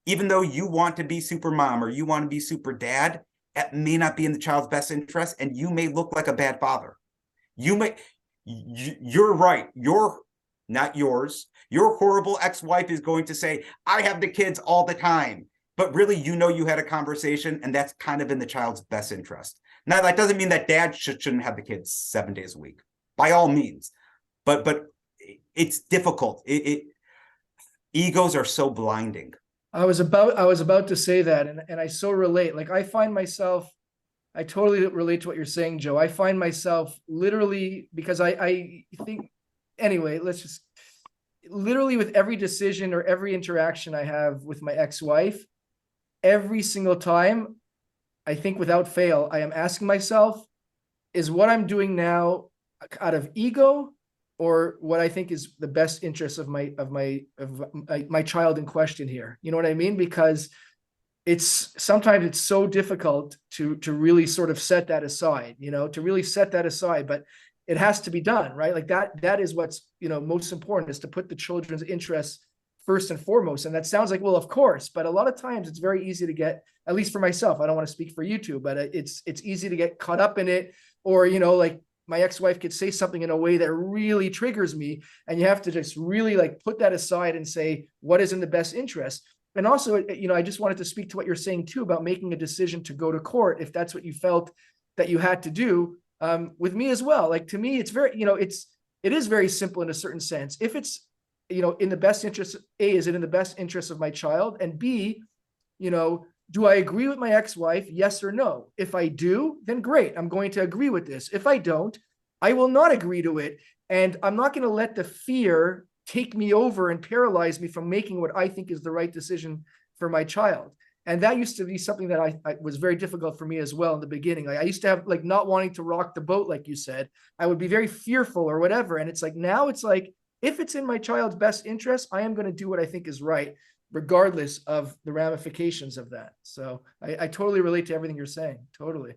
even though you want to be super mom or you want to be super dad, it may not be in the child's best interest, and you may look like a bad father. You may, you're right. You're not yours. Your horrible ex-wife is going to say, I have the kids all the time. But really, you had a conversation, and that's kind of in the child's best interest. Now, that doesn't mean that dad shouldn't have the kids 7 days a week, by all means. But it's difficult. Egos are so blinding. I was about to say that, and I so relate. Like I find myself, I totally relate to what you're saying, Joe. I find myself literally because I think anyway, let's just literally with every decision or every interaction I have with my ex-wife, every single time, I think without fail, I am asking myself, is what I'm doing now out of ego or what I think is the best interest of my child in question here? You know what I mean? Because it's sometimes it's so difficult to really sort of set that aside, to really set that aside, but it has to be done, right? Like that is what's, most important, is to put the children's interests first and foremost. And that sounds like, well, of course, but a lot of times it's very easy to get, at least for myself, I don't want to speak for you two, but it's easy to get caught up in it. Or, like my ex-wife could say something in a way that really triggers me, and you have to just really like put that aside and say, what is in the best interest? And also, I just wanted to speak to what you're saying too about making a decision to go to court if that's what you felt that you had to do. With me as well. Like to me, it's very, it is very simple in a certain sense. If it's, in the best interest, A, is it in the best interest of my child? And B, do I agree with my ex-wife? Yes or no? If I do, then great. I'm going to agree with this. If I don't, I will not agree to it. And I'm not going to let the fear take me over and paralyze me from making what I think is the right decision for my child. And that used to be something that I was very difficult for me as well in the beginning. Like I used to have like not wanting to rock the boat, like you said. I would be very fearful or whatever. And it's like now it's like, if it's in my child's best interest, I am going to do what I think is right, regardless of the ramifications of that. So I totally relate to everything you're saying. Totally.